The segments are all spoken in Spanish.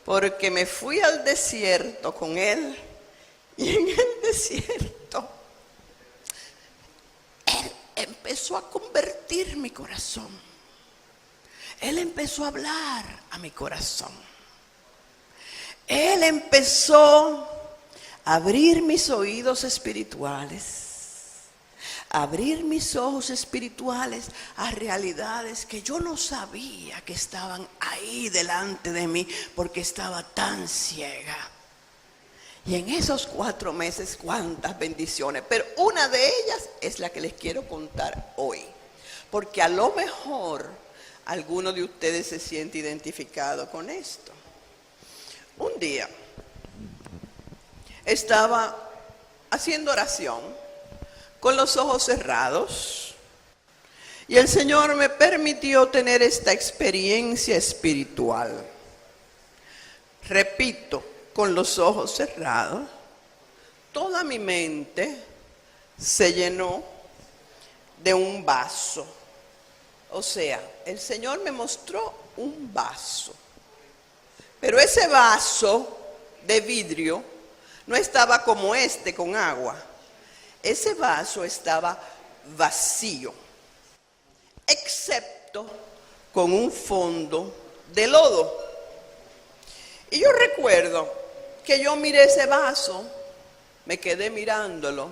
porque me fui al desierto con Él y en el desierto Él empezó a convertir mi corazón. Él empezó a hablar a mi corazón. Él empezó a abrir mis oídos espirituales, a abrir mis ojos espirituales a realidades que yo no sabía que estaban ahí delante de mí porque estaba tan ciega. Y en esos 4 meses, cuántas bendiciones. Pero una de ellas es la que les quiero contar hoy. Porque a lo mejor alguno de ustedes se siente identificado con esto. Un día estaba haciendo oración con los ojos cerrados y el Señor me permitió tener esta experiencia espiritual. Repito, con los ojos cerrados, toda mi mente se llenó de un vaso. O sea, el Señor me mostró un vaso. Pero ese vaso de vidrio no estaba como este con agua. Ese vaso estaba vacío, excepto con un fondo de lodo. Y yo recuerdo que yo miré ese vaso, me quedé mirándolo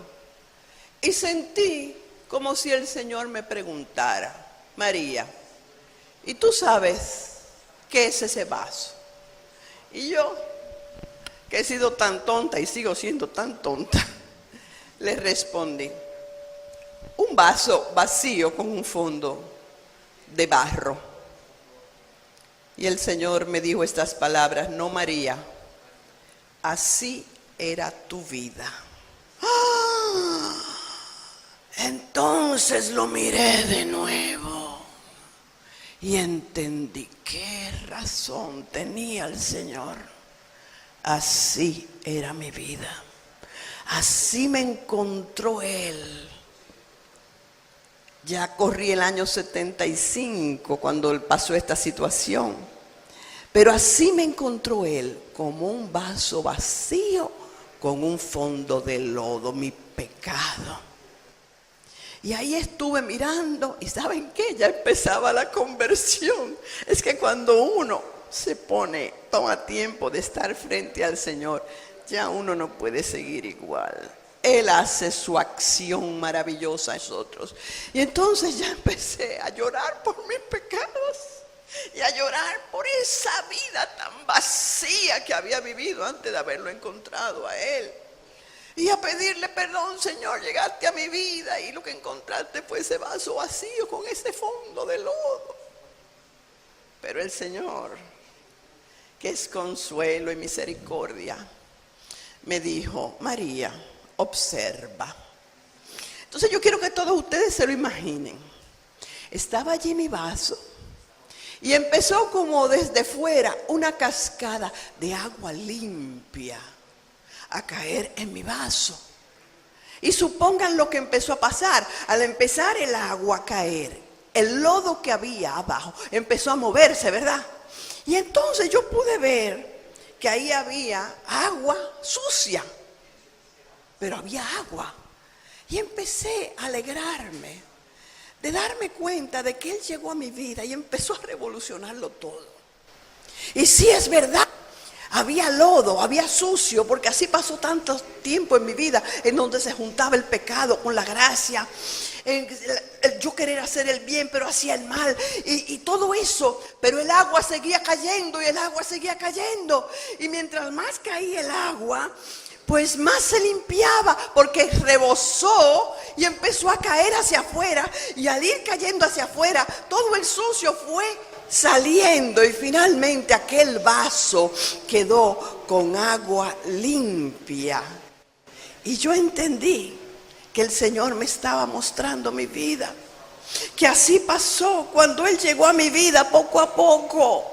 y sentí como si el Señor me preguntara: María, ¿y tú sabes qué es ese vaso? Y yo, que he sido tan tonta y sigo siendo tan tonta, le respondí: un vaso vacío con un fondo de barro. Y el Señor me dijo estas palabras: no, María, así era tu vida. ¡Ah! Entonces lo miré de nuevo y entendí qué razón tenía el Señor. Así era mi vida. Así me encontró Él. Ya corrí el año 75 cuando pasó esta situación. Pero así me encontró Él, como un vaso vacío con un fondo de lodo, mi pecado. Y ahí estuve mirando y ¿saben qué? Ya empezaba la conversión. Es que cuando uno toma tiempo de estar frente al Señor, ya uno no puede seguir igual. Él hace su acción maravillosa en nosotros. Y entonces ya empecé a llorar por mis pecados y a llorar por esa vida tan vacía que había vivido antes de haberlo encontrado a Él. Y a pedirle perdón: Señor, llegaste a mi vida y lo que encontraste fue ese vaso vacío con ese fondo de lodo. Pero el Señor, que es consuelo y misericordia, me dijo: María, observa. Entonces yo quiero que todos ustedes se lo imaginen. Estaba allí mi vaso y empezó como desde fuera una cascada de agua limpia a caer en mi vaso. Y supongan lo que empezó a pasar. Al empezar el agua a caer, el lodo que había abajo empezó a moverse, ¿verdad? Y entonces yo pude ver que ahí había agua sucia, pero había agua. Y empecé a alegrarme de darme cuenta de que Él llegó a mi vida y empezó a revolucionarlo todo. Y sí, es verdad, había lodo, había sucio, porque así pasó tanto tiempo en mi vida en donde se juntaba el pecado con la gracia, el yo querer hacer el bien pero hacía el mal y todo eso. Pero el agua seguía cayendo y el agua seguía cayendo, y mientras más caía el agua, pues más se limpiaba, porque rebosó y empezó a caer hacia afuera. Y al ir cayendo hacia afuera, todo el sucio fue saliendo y finalmente aquel vaso quedó con agua limpia. Y yo entendí que el Señor me estaba mostrando mi vida, que así pasó cuando Él llegó a mi vida poco a poco.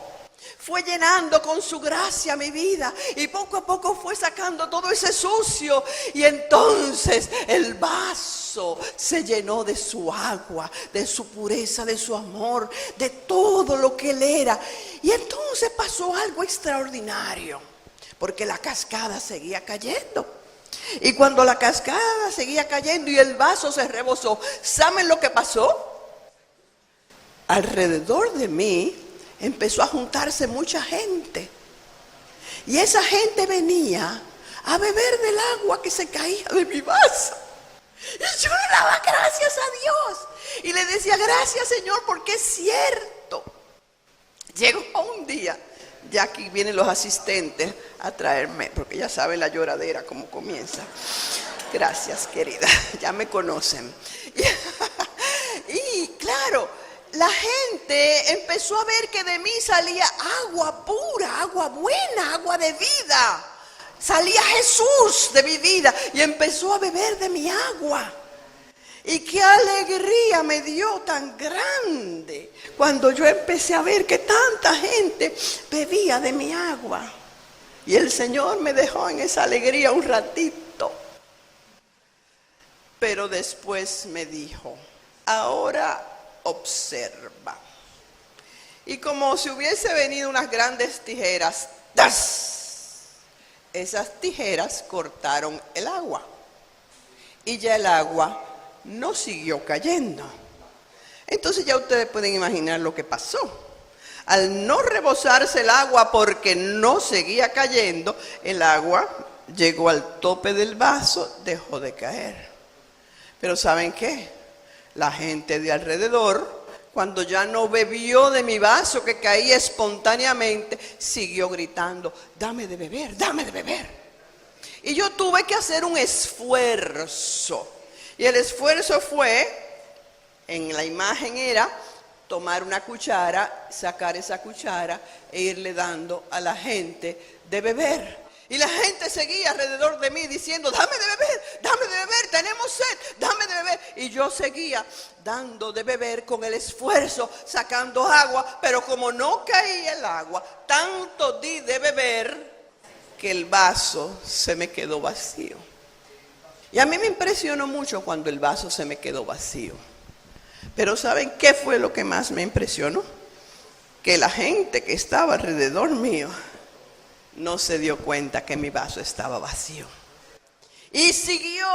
fue llenando con su gracia mi vida y poco a poco fue sacando todo ese sucio y entonces el vaso se llenó de su agua, de su pureza, de su amor, de todo lo que él era. Y entonces pasó algo extraordinario porque la cascada seguía cayendo. Y cuando la cascada seguía cayendo y el vaso se rebosó, ¿saben lo que pasó? Alrededor de mí empezó a juntarse mucha gente. Y esa gente venía a beber del agua que se caía de mi vaso. Y yo le daba gracias a Dios. Y le decía, gracias Señor, porque es cierto. Llegó un día, ya aquí vienen los asistentes a traerme, porque ya saben la lloradera cómo comienza. Gracias, querida, ya me conocen. Y claro, la gente empezó a ver que de mí salía agua pura, agua buena, agua de vida. Salía Jesús de mi vida y empezó a beber de mi agua. Y qué alegría me dio tan grande cuando yo empecé a ver que tanta gente bebía de mi agua. Y el Señor me dejó en esa alegría un ratito. Pero después me dijo, ahora observa. Y como si hubiese venido unas grandes tijeras, ¡tas! Esas tijeras cortaron el agua. Y ya el agua no siguió cayendo. Entonces ya ustedes pueden imaginar lo que pasó. Al no rebosarse el agua porque no seguía cayendo, el agua llegó al tope del vaso, dejó de caer. Pero ¿saben qué? La gente de alrededor, cuando ya no bebió de mi vaso que caía espontáneamente, siguió gritando, dame de beber, dame de beber. Y yo tuve que hacer un esfuerzo. Y el esfuerzo fue, en la imagen era, tomar una cuchara, sacar esa cuchara e irle dando a la gente de beber. Y la gente seguía alrededor de mí diciendo, dame de beber, tenemos sed, dame de beber. Y yo seguía dando de beber con el esfuerzo, sacando agua, pero como no caía el agua, tanto di de beber que el vaso se me quedó vacío. Y a mí me impresionó mucho cuando el vaso se me quedó vacío. Pero ¿saben qué fue lo que más me impresionó? Que la gente que estaba alrededor mío no se dio cuenta que mi vaso estaba vacío. Y siguió,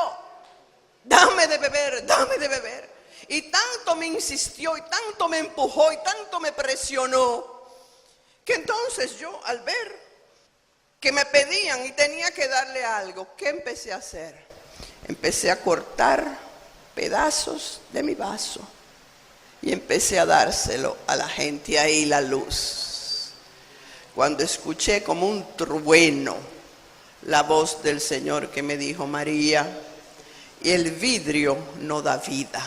dame de beber, dame de beber. Y tanto me insistió, y tanto me empujó, y tanto me presionó, que entonces yo, al ver que me pedían y tenía que darle algo, ¿qué empecé a hacer? Empecé a cortar pedazos de mi vaso y empecé a dárselo a la gente ahí, la luz. Cuando escuché como un trueno la voz del Señor que me dijo, María, el vidrio no da vida,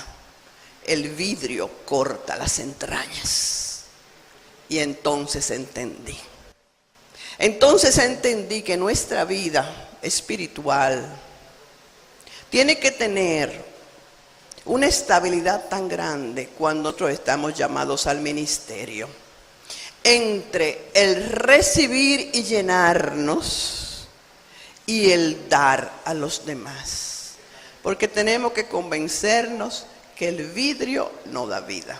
el vidrio corta las entrañas. Y entonces entendí. Entonces entendí que nuestra vida espiritual tiene que tener una estabilidad tan grande cuando nosotros estamos llamados al ministerio. Entre el recibir y llenarnos y el dar a los demás. Porque tenemos que convencernos que el vidrio no da vida.